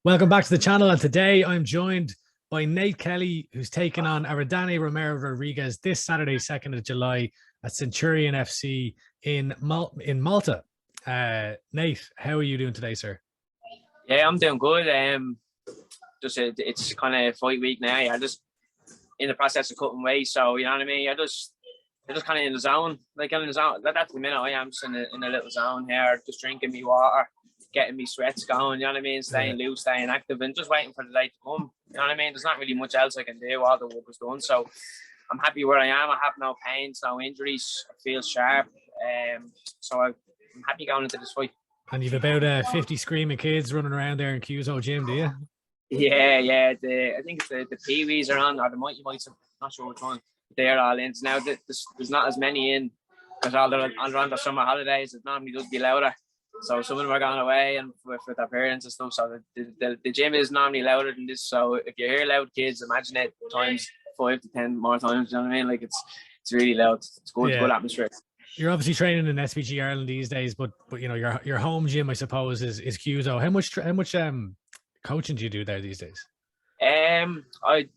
Welcome back to the channel, and today I'm joined by Nate Kelly, who's taking on Aridane Romero Rodriguez this Saturday, 2nd of July at Centurion FC in Malta. Nate, how are you doing today, sir? Yeah, I'm doing good. It's kind of fight week now. I just in the process of cutting weight, so you know what I mean. I just kind of in the zone, like in the zone. That's the minute I am just in a little zone here, just drinking me water, getting me sweats going. You know what I mean? Staying loose, staying active, and just waiting for the day to come. You know what I mean? There's not really much else I can do. All the work was done, so I'm happy where I am. I have no pains, no injuries. I feel sharp. I'm happy going into this fight. And you've about 50 screaming kids running around there in QSO gym, do you? Yeah. I think it's the Pee-wees are on, or the Mighty Mites. I'm not sure which one. They're all in. Now there's not as many in because all they're on the summer holidays. It normally does be louder. So some of them are going away and with their parents and stuff. So the gym is normally louder than this. So if you hear loud kids, imagine it times 5 to 10 more times. You know what I mean? Like it's really loud. It's good. Yeah. It's good atmosphere. You're obviously training in SVG Ireland these days, but you know your home gym, I suppose, is QSO. How much coaching do you do there these days? I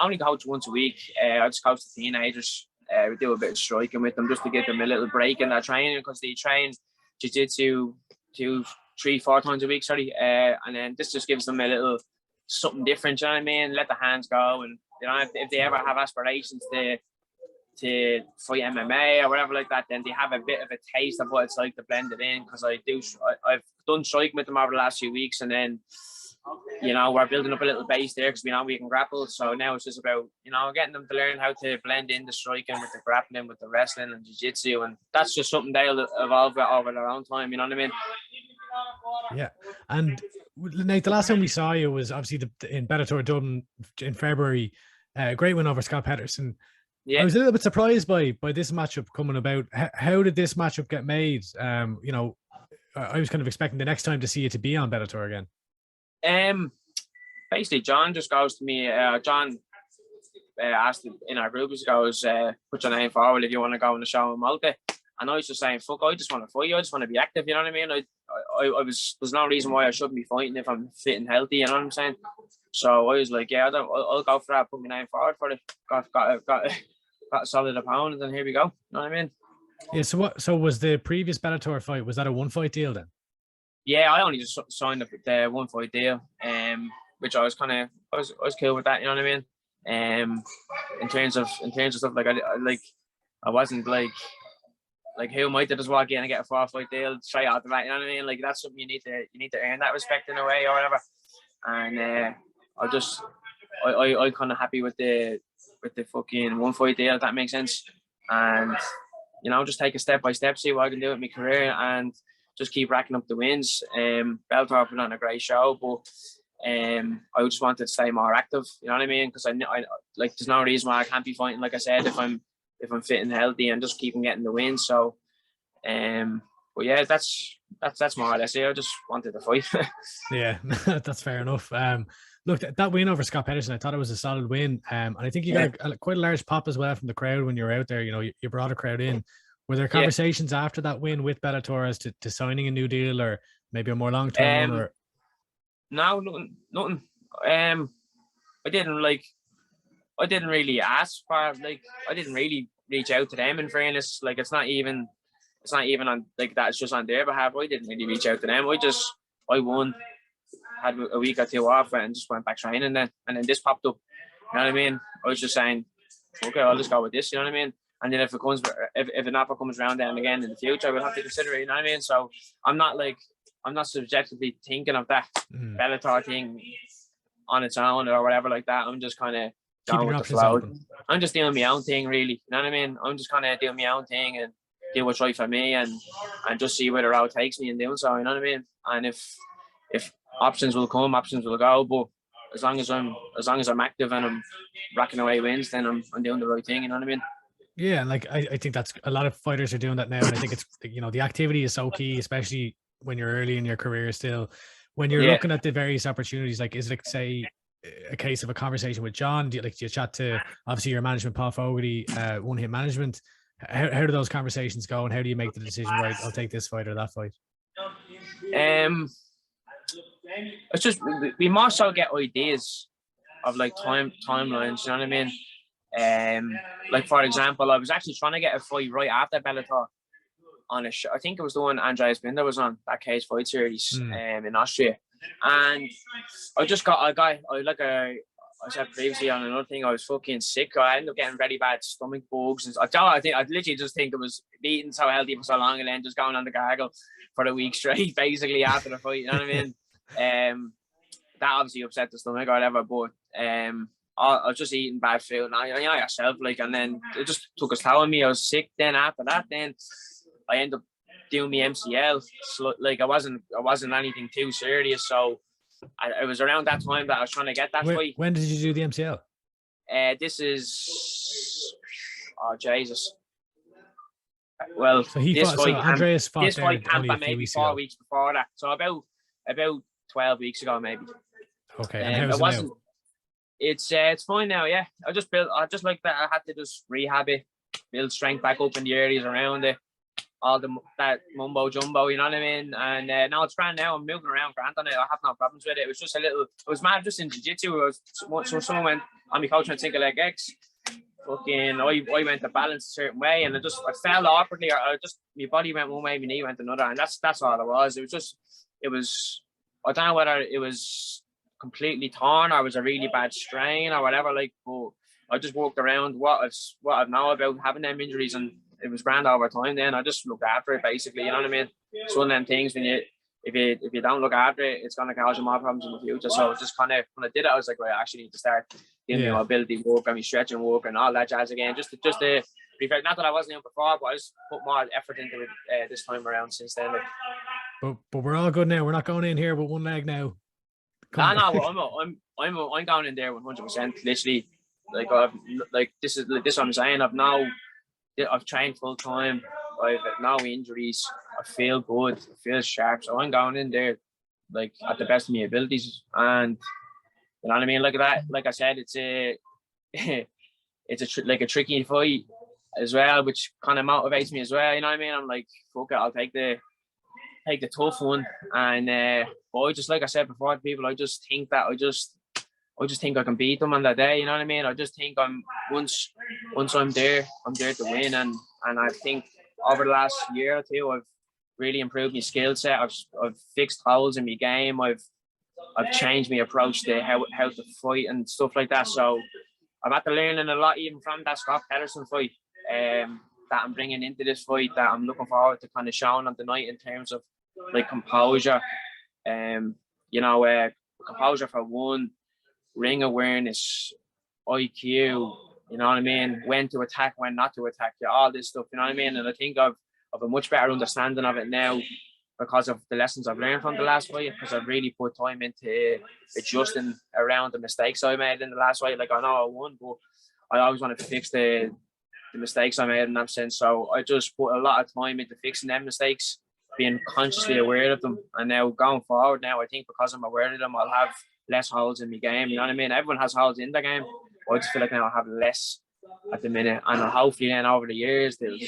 only coach once a week. I just coach the teenagers. We do a bit of striking with them just to give them a little break in their training because they train jiu-jitsu 2, 3, 4 times a week. And then this just gives them a little something different. You know what I mean? Let the hands go, and you know if they ever have aspirations to fight MMA or whatever like that, then they have a bit of a taste of what it's like to blend it in. Because I've done striking with them over the last few weeks, and then you know we're building up a little base there because we know we can grapple. So now it's just about getting them to learn how to blend in the striking with the grappling, with the wrestling and jiu-jitsu, and that's just something they'll evolve over their own time. You know what I mean? Yeah. And Nate, the last time we saw you was obviously in Bellator Dublin in February. Great win over Scott Pedersen. Yeah. I was a little bit surprised by this matchup coming about. How did this matchup get made? I was kind of expecting the next time to see you to be on Bellator again. Basically, John just goes to me. John asked in our group, he goes, "Put your name forward if you want to go on the show in Malta." And I was just saying, "Fuck, I just want to fight you. I just want to be active." You know what I mean? There's no reason why I shouldn't be fighting if I'm fit and healthy. You know what I'm saying? So I was like, "Yeah, I'll go for that. Put my name forward for it." Got a solid opponent, and here we go. You know what I mean? Yeah. So was the previous Bellator fight? Was that a 1-fight deal then? Yeah, I only just signed up the 1-fight deal, which I was cool with that. You know what I mean? In terms of stuff like I wasn't like who might just walk in and get a 4-fight deal straight out the bat. You know what I mean? Like that's something you need to earn that respect in a way or whatever. And I kind of happy with the fucking 1-fight deal, if that makes sense. And just take it step by step, see what I can do with my career, and just keep racking up the wins. Bellator put on a great show, but I just wanted to stay more active. You know what I mean? Because I like there's no reason why I can't be fighting. Like I said, if I'm fit and healthy and just keeping getting the wins. So, but yeah, that's more or less it. I just wanted to fight. Yeah, that's fair enough. Look, that win over Scott Pedersen, I thought it was a solid win. And I think you got quite a large pop as well from the crowd when you were out there. You brought a crowd in. Were there conversations after that win with Bellator as to signing a new deal or maybe a more long-term one? Or no, nothing. I didn't really ask for I didn't really reach out to them. In fairness, like it's not even on like that. It's just on their behalf. I didn't really reach out to them. I won, had a week or 2 off, and just went back training then. And then this popped up. You know what I mean? I was just saying, okay, I'll just go with this. You know what I mean? And then if an offer comes around then again in the future, I will have to consider it. You know what I mean? So I'm not subjectively thinking of that Bellator thing on its own or whatever like that. I'm just kind of going with the flow. I'm just doing my own thing, really. You know what I mean? I'm just kind of doing my own thing and do what's right for me, and just see where the road takes me in doing so. You know what I mean? And if options will come, options will go. But as long as I'm active and I'm racking away wins, then I'm doing the right thing. You know what I mean? Yeah, and like I think that's a lot of fighters are doing that now, and I think it's the activity is so key, especially when you're early in your career still. When you're looking at the various opportunities, like is it say a case of a conversation with John? Do you chat to obviously your management, Paul Fogarty, One Hit Management? How do those conversations go, and how do you make the decision? Right, I'll take this fight or that fight. it's just we more so get ideas of like timelines. You know what I mean? Like for example, I was actually trying to get a fight right after Bellator on a show. I think it was the one Andreas Binder was on, that cage fight series in Austria, and I said previously on another thing, I was fucking sick. I ended up getting very bad stomach bugs, and I literally just think it was eating so healthy for so long and then just going on the gargle for a week straight, basically after the fight. You know what I mean? That obviously upset the stomach or whatever, but I was just eating bad food, and I yourself, like, and then it just took a toll on me. I was sick. Then after that, then I ended up doing my MCL. So, like, I wasn't anything too serious, so it was around that time that I was trying to get that fight. When did you do the MCL? This is, oh Jesus. Well, so Andreas fought this fight Tampa maybe 4 weeks before that. So about 12 weeks ago, maybe. Okay, and how's it now? It's fine now. Yeah, I just like that. I had to just rehab it, build strength back up in the areas around it. All that mumbo jumbo, you know what I mean? And now it's grand now. I'm moving around grand on it. I have no problems with it. It was just it was mad just in jiu-jitsu. So someone went on my coach and single leg X. Fucking, I went to balance a certain way, and I fell awkwardly, or my body went one way, my knee went another, and that's all it was. It was I don't know whether it was completely torn or it was a really bad strain or whatever. Like, but I just walked around what I've known about having them injuries, and it was grand over time. Then I just looked after it, basically. You know what I mean? It's one of them things when if you don't look after it, it's gonna cause you more problems in the future. So just kind of when I did it, I was like, right, I actually need to start doing my mobility work and my stretching work and all that jazz again. Just to be fair, not that I wasn't doing before, but I just put more effort into it this time around since then. Like. But we're all good now. We're not going in here with one leg now. No, I'm going in there 100%. Literally, this is what I'm saying. I've trained full time. I've no injuries. I feel good. I feel sharp. So I'm going in there like at the best of my abilities. And you know what I mean? Like that. Like I said, it's a tricky fight as well, which kind of motivates me as well. You know what I mean? I'm like, fuck it, I'll take the tough one. And I just, like I said before to people, I just think that I just think I can beat them on that day. You know what I mean? I just think once I'm there to win. And I think over the last year or two, I've really improved my skill set. I've fixed holes in my game. I've changed my approach to how to fight and stuff like that. So I've had to learn a lot even from that Scott Pedersen fight that I'm bringing into this fight, that I'm looking forward to kind of showing on the night in terms of like composure, composure for one, ring awareness, IQ, you know what I mean, when to attack, when not to attack, all this stuff, you know what I mean. And I think I've a much better understanding of it now because of the lessons I've learned from the last fight, because I've really put time into adjusting around the mistakes I made in the last fight. Like, I know I won, but I always wanted to fix the mistakes I made in that sense. So I just put a lot of time into fixing them mistakes, being consciously aware of them. And now going forward, I think because I'm aware of them, I'll have less holes in my game. You know what I mean? Everyone has holes in the game. I just feel like now I have less at the minute. And hopefully then over the years, the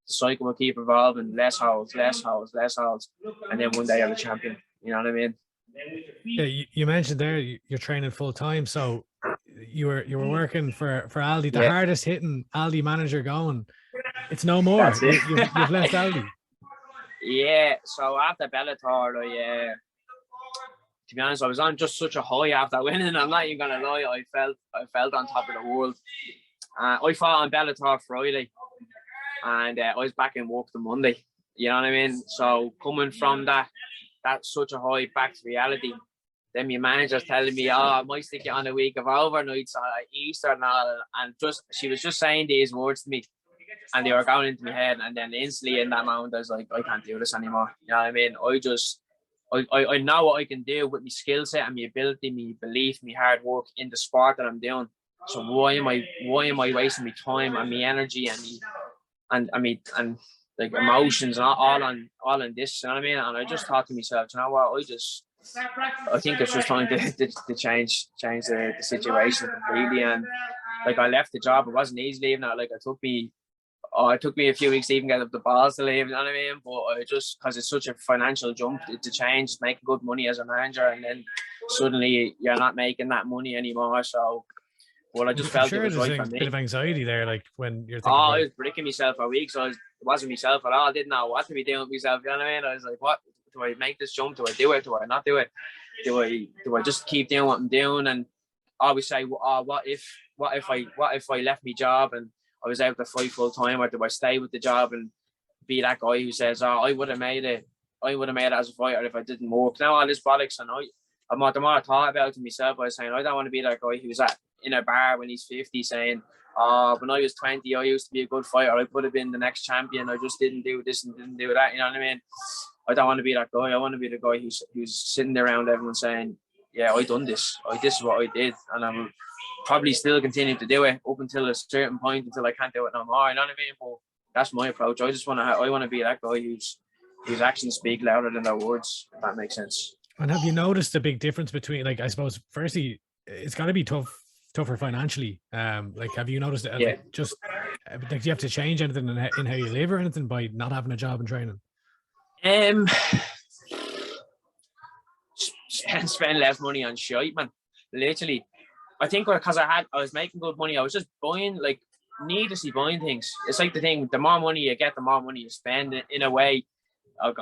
cycle will keep evolving. Less holes. And then one day I'm a champion. You know what I mean? Yeah, you mentioned there you're training full time. So you were working for Aldi, the hardest hitting Aldi manager going. It's no more. That's it. You've left Aldi. Yeah. So after Bellator, to be honest, I was on just such a high after winning. I'm not even gonna lie. I felt on top of the world. I fought on Bellator Friday, and I was back in work the Monday. You know what I mean? So coming from that's such a high back to reality. Then my manager's telling me, I might stick you on a week of overnights on Easter and all. And she was just saying these words to me, and they were going into my head. And then instantly in that moment, I was like, I can't do this anymore. You know what I mean? I know what I can do with my skill set and my ability, my belief, my hard work in the sport that I'm doing. So why am I wasting my time and my energy and like emotions and all on this? You know what I mean? And I just thought to myself, you know what? I think it's just time to change the situation completely. And like, I left the job. It wasn't easy leaving it. Like, it took me a few weeks to even get up the balls to leave, you know what I mean? But I just, because it's such a financial jump to change, making good money as a manager, and then suddenly you're not making that money anymore. So, well, I just felt it was right for me. A bit of anxiety there, like when you're thinking. I was bricking myself for weeks. It wasn't myself at all. I didn't know what to be doing with myself. You know what I mean? I was like, what do I make this jump? Do I do it? Do I not do it? Do I just keep doing what I'm doing? And I always say, what if I left my job and I was able to fight full time, or do I stay with the job and be that guy who says, I would have made it as a fighter if I didn't work. Now all this bollocks, and the more I thought about it to myself, I was saying, I don't want to be that guy who's in a bar when he's 50 saying, when I was 20, I used to be a good fighter. I could have been the next champion. I just didn't do this and didn't do that. You know what I mean? I don't want to be that guy. I want to be the guy who's sitting around everyone saying, yeah, I done this. This is what I did. And I'm probably still continue to do it up until a certain point, until I can't do it no more. You know what I mean? But that's my approach. I want to be that guy whose actions speak louder than their words, if that makes sense. And have you noticed a big difference between, like, I suppose, firstly, it's got to be tougher financially. Like, have you noticed it? Like, just like, do you have to change anything in how you live or anything by not having a job and training? Spend less money on shite, man. Literally, I think because I was making good money, I was just buying, like, needlessly buying things. It's like the thing: the more money you get, the more money you spend. In a way, I'm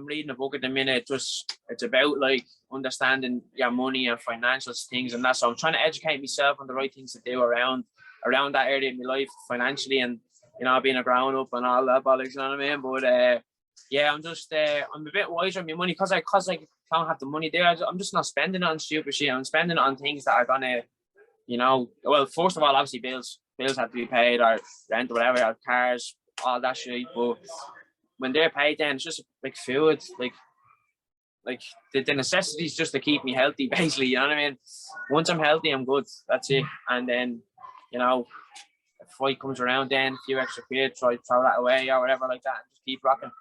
reading a book at the minute. It's about, like, understanding your money and financial things, and that's so I'm trying to educate myself on the right things to do around that area of my life financially, and being a grown up and all that bollocks. You know what I mean? But yeah, I'm a bit wiser on my money because I don't have the money there. I'm just not spending it on stupid shit. I'm spending it on things that are gonna, well, first of all, obviously bills have to be paid, or rent or whatever, or cars, all that shit. But when they're paid, then it's just like food, like the necessities just to keep me healthy, basically. You know what I mean? Once I'm healthy, I'm good. That's it. And then, if fight comes around, then a few extra quid, throw that away or whatever like that, and just keep rocking.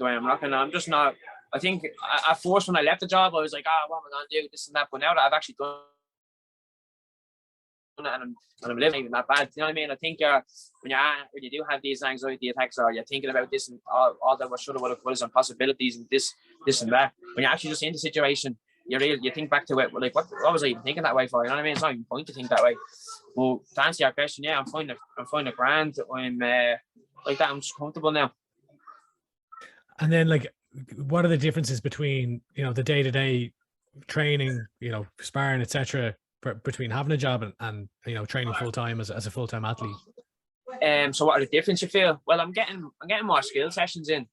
I'm rocking. I'm just not. I think at first when I left the job, I was like, what am I gonna do, this and that. But now that I've actually done it and I'm living even that bad, you know what I mean? I think when you do have these anxiety attacks, or you're thinking about this and all that, what shoulda, woulda, coulda, and possibilities and this and that, when you're actually just in the situation, you think back to it, like, what was I even thinking that way for? You know what I mean? It's not even point to think that way. Well, to answer your question, yeah, I'm finding a grand. I'm like that. I'm just comfortable now. And then, like, what are the differences between, the day-to-day training, sparring, etc., between having a job and training full-time as a full-time athlete? So what are the differences you feel? Well, I'm getting more skill sessions in,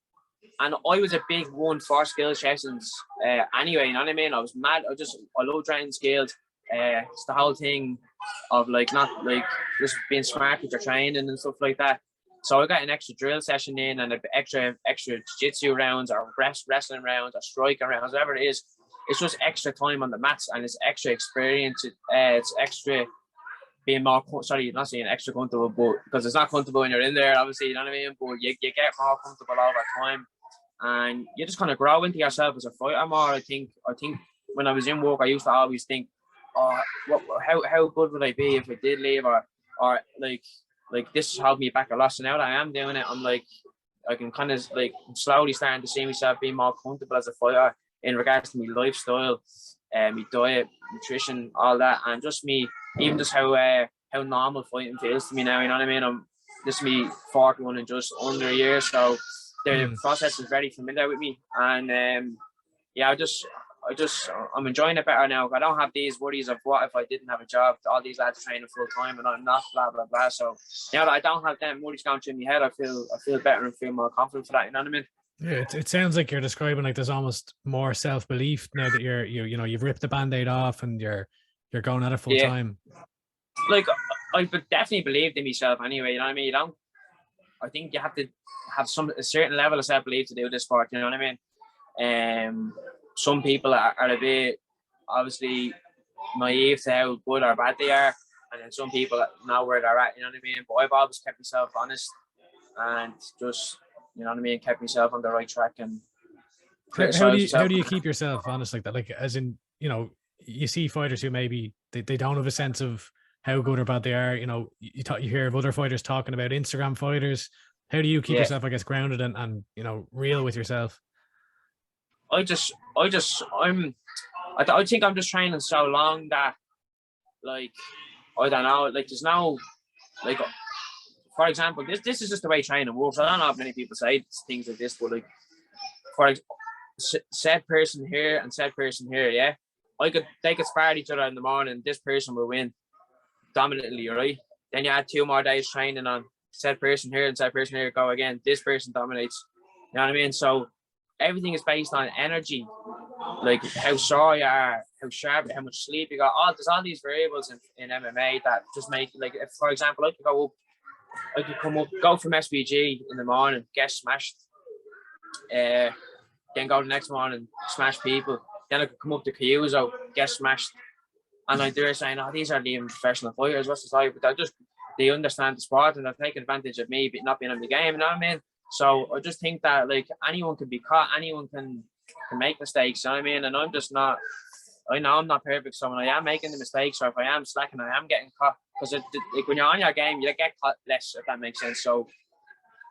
and I was a big one for skill sessions anyway. You know what I mean? I was mad. I love training skills. It's the whole thing of, like, not like just being smart with your training and stuff like that. So I got an extra drill session in, and an extra jiu-jitsu rounds, or wrestling rounds, or striking rounds, whatever it is. It's just extra time on the mats, and it's extra experience. It's extra being more, sorry, not saying extra comfortable, but because it's not comfortable when you're in there, obviously, you know what I mean? But you get more comfortable over time, and you just kind of grow into yourself as a fighter more. I think when I was in work, I used to always think, how good would I be if I did leave, or like this held me back a lot. So now that I am doing it, I'm like, I can kind of, like, slowly starting to see myself being more comfortable as a fighter in regards to my lifestyle, my diet, nutrition, all that, and just me, even just how normal fighting feels to me now. You know what I mean? I'm just me 41 in just under a year, so the process is very familiar with me, and yeah, I'm enjoying it better now. I don't have these worries of what if I didn't have a job, all these lads training full time and I'm not, blah blah blah. So now that I don't have them worries going through my head, I feel better and feel more confident for that. You know what I mean? Yeah, it sounds like you're describing, like, there's almost more self-belief now that you've ripped the band-aid off and you're going at it full time. Like, I definitely believed in myself anyway. You know what I mean? I think you have to have a certain level of self-belief to do this sport. You know what I mean? Some people are a bit, obviously, naive to how good or bad they are, and then some people know where they're at. You know what I mean? But I've always kept myself honest and just, you know what I mean, kept myself on the right track. And how do you keep yourself honest like that? Like, as in, you see fighters who maybe they don't have a sense of how good or bad they are. You know, you hear of other fighters talking about Instagram fighters. How do you keep yourself, I guess, grounded and you know, real with yourself? I think I'm just training so long that, like, I don't know, like, there's no, like, for example, this is just the way training works. I don't know if many people say things like this, but like, for said person here and said person here, yeah, they could spar each other in the morning. This person will win dominantly, right? Then you add 2 more days training on said person here and said person here, go again. This person dominates. You know what I mean? So everything is based on energy, like how sore you are, how sharp, how much sleep you got. There's all these variables in MMA that just make, like, if, for example, I could come up, go from SBG in the morning, get smashed, then go the next morning, smash people. Then I could come up to Kyuzo, get smashed. And like they're saying, oh, these aren't even professional fighters, what's this like? But they understand the sport and they're taking advantage of me not being in the game, you know what I mean? So I just think that, like, anyone can be caught, anyone can make mistakes, you know what I mean? And I'm just not, I know I'm not perfect, so when I am making the mistakes, or if I am slacking, I am getting caught. Because like, when you're on your game, you get caught less, if that makes sense. So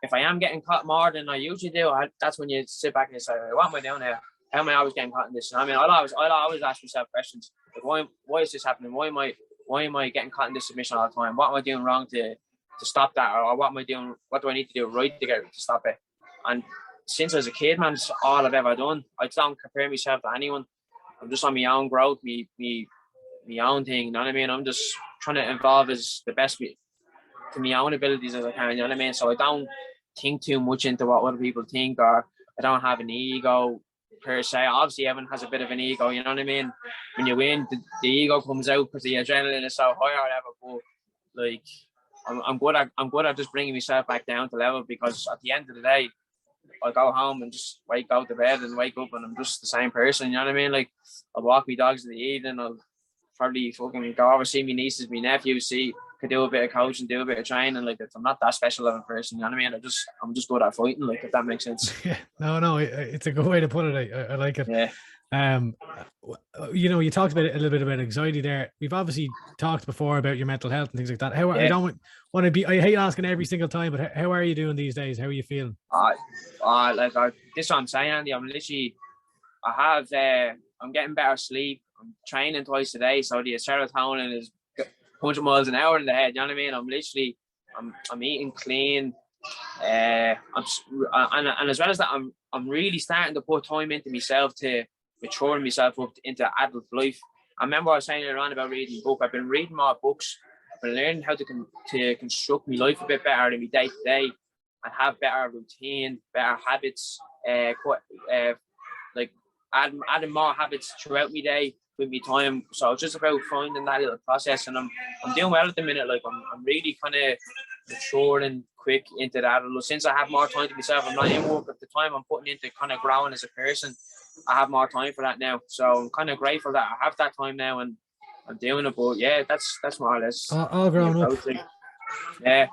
if I am getting caught more than I usually do, that's when you sit back and you say, what am I doing here? How am I always getting caught in this? You know what I mean, I'll always ask myself questions like, why is this happening? Why am I getting caught in this submission all the time? What am I doing wrong to stop that? Or what am I doing? What do I need to do right to stop it? And since I was a kid, man, it's all I've ever done. I don't compare myself to anyone. I'm just on my own growth, my own thing. You know what I mean? I'm just trying to evolve as the best to my own abilities as I can. You know what I mean? So I don't think too much into what other people think, or I don't have an ego per se. Obviously, everyone has a bit of an ego. You know what I mean? When you win, the ego comes out because the adrenaline is so high or whatever. But like, I'm good at just bringing myself back down to level, because at the end of the day, I'll go home and just go to bed and wake up and I'm just the same person, you know what I mean? Like, I'll walk my dogs in the evening, I'll probably fucking go over, see my nieces, my nephews, could do a bit of coaching, do a bit of training. Like, I'm not that special of a person, you know what I mean? I'm just good at fighting, like, if that makes sense. Yeah, no, it's a good way to put it. I like it. Yeah. You know, you talked about a little bit about anxiety there. We've obviously talked before about your mental health and things like that. How I don't want to be, I hate asking every single time, but how are you doing these days? How are you feeling? This is what I'm saying, Andy. I'm getting better sleep. I'm training twice a day, so the serotonin is 100 miles an hour in the head. You know what I mean? I'm eating clean. And as well as that, I'm really starting to put time into myself to maturing myself up into adult life. I remember I was saying earlier on about reading books. I've been reading more books. I've been learning how to construct my life a bit better in my day to day, and have better routine, better habits. Like adding more habits throughout my day with my time. So it's just about finding that little process, and I'm doing well at the minute. Like, I'm really kind of maturing quick into that. Since I have more time to myself, I'm not in work at the time I'm putting into kind of growing as a person. I have more time for that now, so I'm kind of grateful that I have that time now and I'm doing it. But yeah, that's more or less all grown up. Yeah,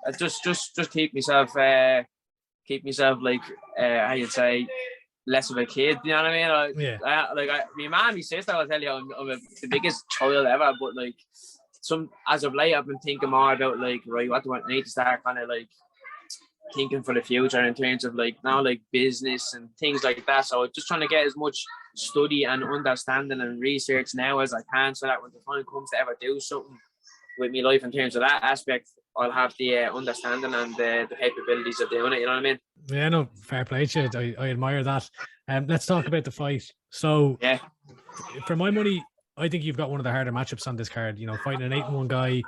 I just keep myself like how you'd say, less of a kid. You know what I mean? My mom, my sister will tell you I'm the biggest child ever, but like, as of late, I've been thinking more about, like, right, what do I need to start kind of like thinking for the future in terms of, like, now, like, business and things like that. So just trying to get as much study and understanding and research now as I can, so that when the time comes to ever do something with my life in terms of that aspect, I'll have the understanding and the capabilities of doing it. You know what I mean? Yeah, no, fair play to you. I admire that. Let's talk about the fight. So, yeah, for my money, I think you've got one of the harder matchups on this card. You know, fighting an 8-1 guy.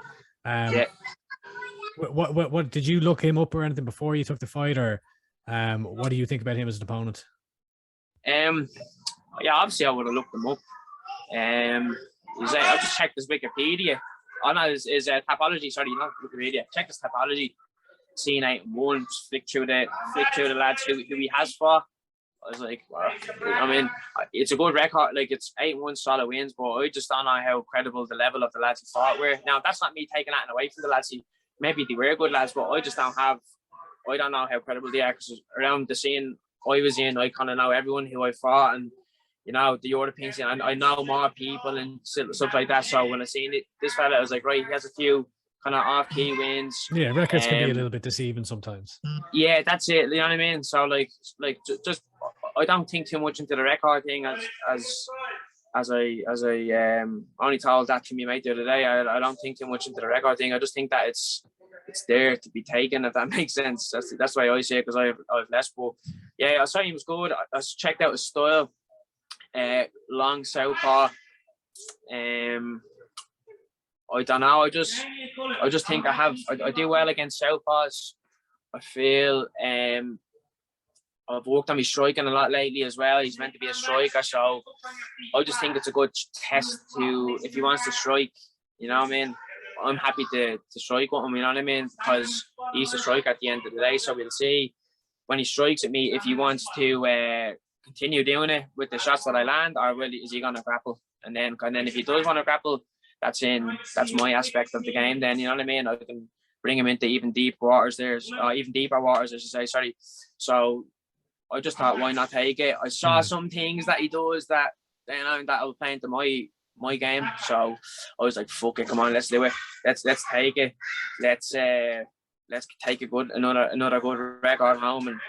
What did you look him up or anything before you took the fight, or what do you think about him as an opponent? Yeah, obviously I would have looked him up. I just checked his Wikipedia. Oh no, his Tapology. Sorry, not Wikipedia. Check his Tapology. Seen 8-1. Flick through the lads who he has fought. I was like, wow. I mean, it's a good record. Like, it's 8-1 solid wins, but I just don't know how credible the level of the lads he fought were. Now, that's not me taking that away from the lads. Maybe they were good lads, but I don't know how credible they are, because around the scene I was in, I kind of know everyone who I fought, and you know, the European scene. I know more people and stuff like that. So when I seen it, this fella, I was like, right, he has a few kind of off-key wins. Yeah, records can be a little bit deceiving sometimes. Yeah, that's it. You know what I mean? So like just I don't think too much into the record thing as I only told that to me mate the other day. I don't think too much into the record thing. I just think that it's there to be taken, if that makes sense. That's why I say it, because I have less. But yeah, I saw he was good. I checked out his style. Long southpaw. I don't know. I just think I do well against southpaws. I feel I've worked on my striking a lot lately as well. He's meant to be a striker, so I just think it's a good test to, if he wants to strike, you know what I mean? I'm happy to strike with him, you know what I mean? Because he's a striker at the end of the day, so we'll see when he strikes at me if he wants to continue doing it with the shots that I land, or is he going to grapple? And then if he does want to grapple, that's my aspect of the game. Then, you know what I mean? I can bring him into even deeper waters, I should say. Sorry. So I just thought, why not take it? I saw some things that he does that, you know, that'll play into my game. So I was like, fuck it, come on, let's do it. Let's take it. Let's take another good record home. And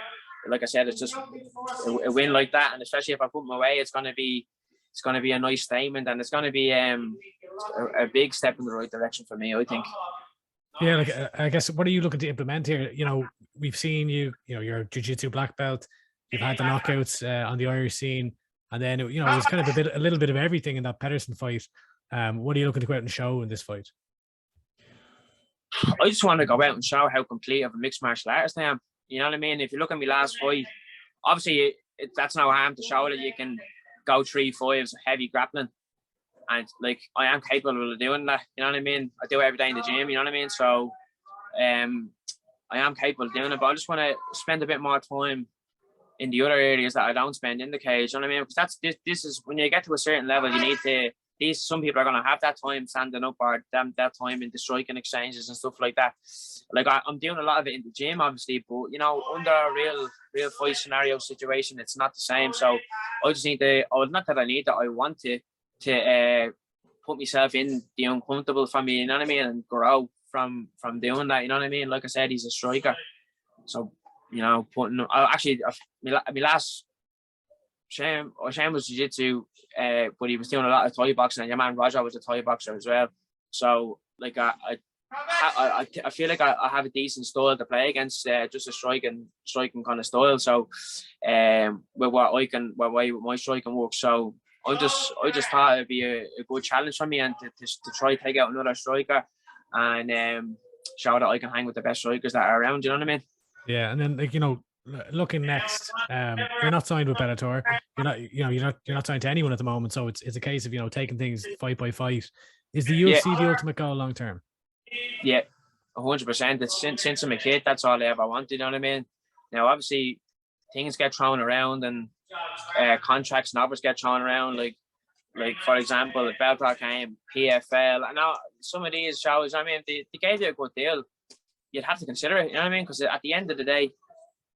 like I said, it's just a win like that, and especially if I put him away, it's gonna be a nice statement, and it's gonna be a big step in the right direction for me, I think. Yeah, like I guess, what are you looking to implement here? You know, we've seen you're a jiu-jitsu black belt. You've had the knockouts on the Irish scene, and then it was kind of a little bit of everything in that Pedersen fight. What are you looking to go out and show in this fight? I just want to go out and show how complete of a mixed martial artist I am. You know what I mean? If you look at my last fight, obviously that's no harm to show that you can go 3-5s heavy grappling, and like I am capable of doing that. You know what I mean? I do it every day in the gym. You know what I mean? So, I am capable of doing it, but I just want to spend a bit more time in the other areas that I don't spend in the cage. You know what I mean? Because this is when you get to a certain level, you need to. Some people are going to have that time standing up, or that time in the striking exchanges and stuff like that. Like I'm doing a lot of it in the gym, obviously, but you know, under a real fight scenario situation, it's not the same. So I just need to. Not that I need that. I want to put myself in the uncomfortable for me. You know what I mean? And grow from doing that. You know what I mean? Like I said, he's a striker, so you know, my last. Shane was jiu-jitsu, but he was doing a lot of Thai boxing, and your man Roger was a Thai boxer as well. So like I feel like I have a decent style to play against, just a striking kind of style. So with my striking work. So I just thought it'd be a good challenge for me, and to try to take out another striker and show that I can hang with the best strikers that are around. You know what I mean? Yeah, and then like looking next, you're not signed with Bellator. You're not signed to anyone at the moment. So it's a case of taking things fight by fight. Is the UFC the ultimate goal long term? Yeah, 100%. It's since I'm a kid, that's all I ever wanted. You know what I mean? Now, obviously, things get thrown around, and contracts and offers get thrown around. Like for example, if Bellator came, PFL, and now some of these shows. I mean, if they gave you a good deal, you'd have to consider it. You know what I mean? Because at the end of the day,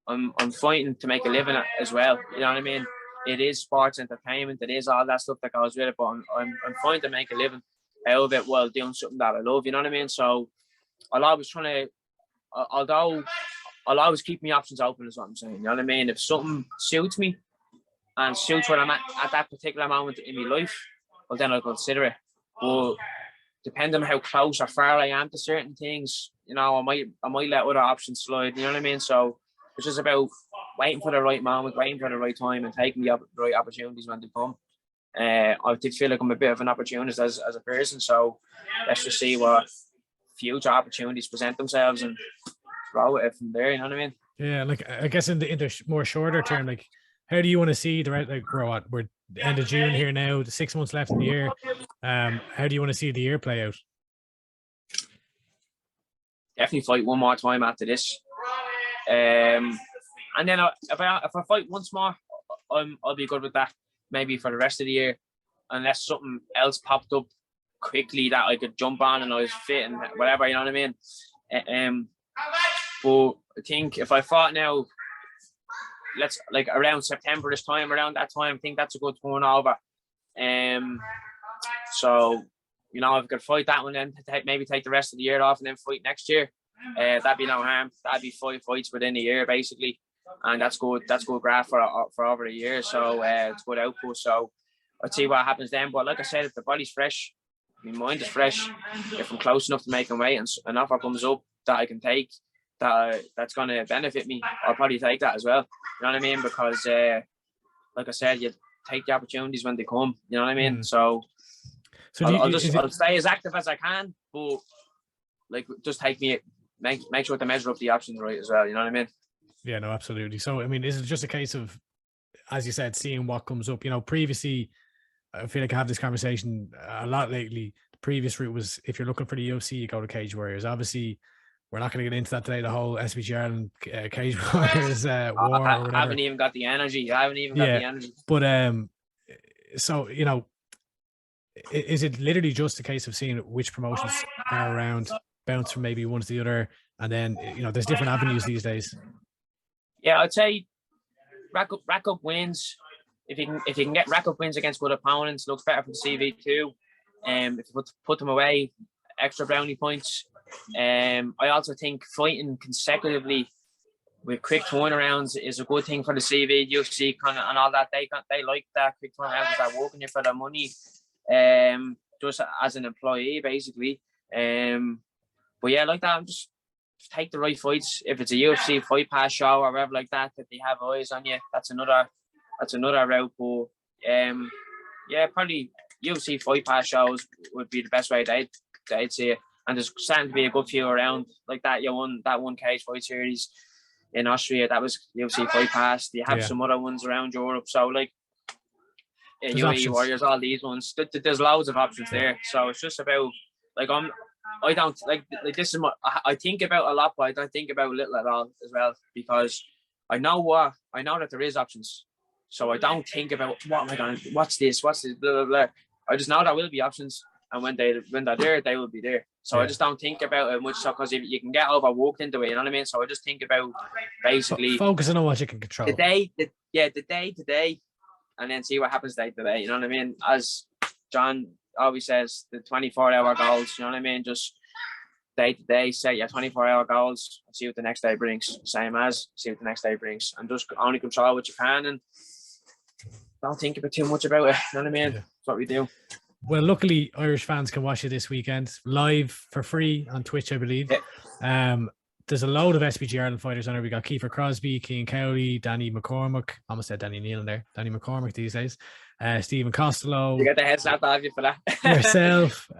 I'm fighting to make a living as well. You know what I mean? It is sports entertainment. It is all that stuff that goes with it. But I'm fighting to make a living out of it while doing something that I love. You know what I mean? So I'll always keep my options open, is what I'm saying. You know what I mean? If something suits me and suits where I'm at that particular moment in my life, well, then I'll consider it. But depending on how close or far I am to certain things, I might let other options slide. You know what I mean? So it's just about waiting for the right moment, waiting for the right time, and taking the right opportunities when they come. I did feel like I'm a bit of an opportunist as a person, so let's just see what future opportunities present themselves and throw it from there. You know what I mean? Yeah, like I guess in the more shorter term, like how do you want to see we're end of June here now, 6 months left in the year. How do you want to see the year play out? Definitely fight one more time after this. And then if I fight once more, I'll be good with that. Maybe for the rest of the year, unless something else popped up quickly that I could jump on and I was fit and whatever. You know what I mean? But I think if I fought now, let's like around September this time, around that time, I think that's a good turnover. So you know, if I could fight that one, then maybe take the rest of the year off and then fight next year, that'd be no harm. That'd be 5 fights within a year basically, and that's good. That's good graph for over a year. So it's good output. So I'd see what happens then. But like I said, if the body's fresh, my mind is fresh, if I'm close enough to making weight and an offer comes up that I can take, that's going to benefit me, I'll probably take that as well. You know what I mean? Because like I said, you take the opportunities when they come. You know what I mean? So I'll stay as active as I can, but like just make sure to measure up the options right as well. You know what I mean? Yeah, no, absolutely. So I mean, is it just a case of, as you said, seeing what comes up? You know, previously, I feel like I have this conversation a lot lately. The previous route was, if you're looking for the UFC, you go to Cage Warriors. Obviously, we're not going to get into that today, the whole SBG Ireland Cage Warriors war or whatever. I haven't even got the energy. But so, you know, is it literally just a case of seeing which promotions are around, bounce from maybe one to the other, and then, you know, there's different avenues these days? Yeah, I'd say rack up wins. If you can get rack up wins against good opponents, looks better for the CV too. If you put them away, extra brownie points. I also think fighting consecutively with quick turnarounds is a good thing for the CV, UFC kind of, and all that. They like that quick turnaround because they're working here for their money, just as an employee basically. But yeah, like that, I'm just take the right fights. If it's a UFC fight pass show or whatever like that they have eyes on you, that's another route. But yeah, probably UFC fight pass shows would be the best way they'd see it. And there's starting to be a good few around like that. You won that one cage fight series in Austria. That was UFC fight pass. You have some other ones around Europe. So like UAE Warriors, all these ones. There's loads of options there. So it's just about like I don't like this is what I think about a lot, but I don't think about little at all as well, because I know that there is options. So I don't think about what's this, blah blah blah. I just know there will be options, and when they're there, they will be there. So I just don't think about it much, because if you can get overworked into it, you know what I mean. So I just think about basically focusing on what you can control. The day to day, and then see what happens day to day. You know what I mean? As John always says, the 24-hour goals. You know what I mean? Just day to day, set your 24-hour goals and see what the next day brings. Same as see what the next day brings, and just only control what you can, and don't think about too much about it. You know what I mean? That's what we do. Well, luckily, Irish fans can watch you this weekend live for free on Twitch, I believe. Yeah. There's a load of SBG Ireland fighters on there. We got Kiefer Crosby, Cian Cowley, Danny McCormick. Almost said Danny Neal in there. Danny McCormick these days. Stephen Costello. You get the head slapped off you for that. Yourself.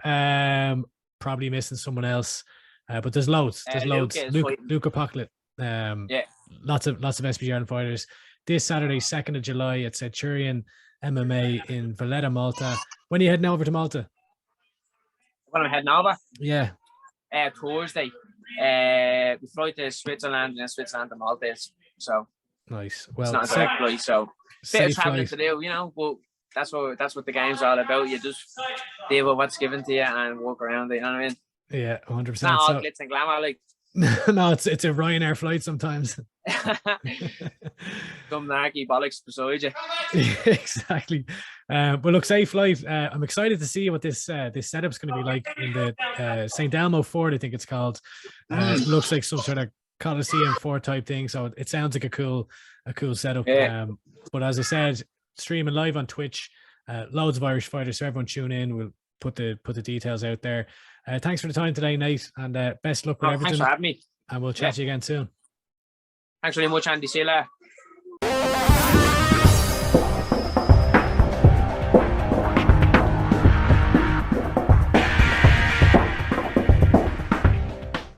Probably missing someone else. But there's loads. There's loads. Luca Pocklet. Lots of SBG Ireland fighters. This Saturday, 2nd of July at Centurion MMA in Valletta, Malta. When are you heading over to Malta? When I'm heading over? Yeah. Thursday. We fly to Switzerland and then Switzerland to Malta. So nice. Well, it's not a direct flight, so bit of traveling to do, you know. But that's what the game's all about. You just deal with what's given to you and walk around it. You know what I mean? Yeah, 100%. It's not all glitz and glamour, like. No, it's a Ryanair flight sometimes. Some narky bollocks beside you. Exactly. But look, safe flight. I'm excited to see what this setup's going to be like in the St. Elmo Fort, I think it's called. Looks like some sort of Coliseum Fort type thing. So it sounds like a cool setup. Yeah. But as I said, streaming live on Twitch. Loads of Irish fighters, so everyone tune in. We'll put the details out there. Thanks for the time today, Nate, and best luck with everything. Thanks for having me. And we'll chat to you again soon. Thanks very much, Andy. See you later.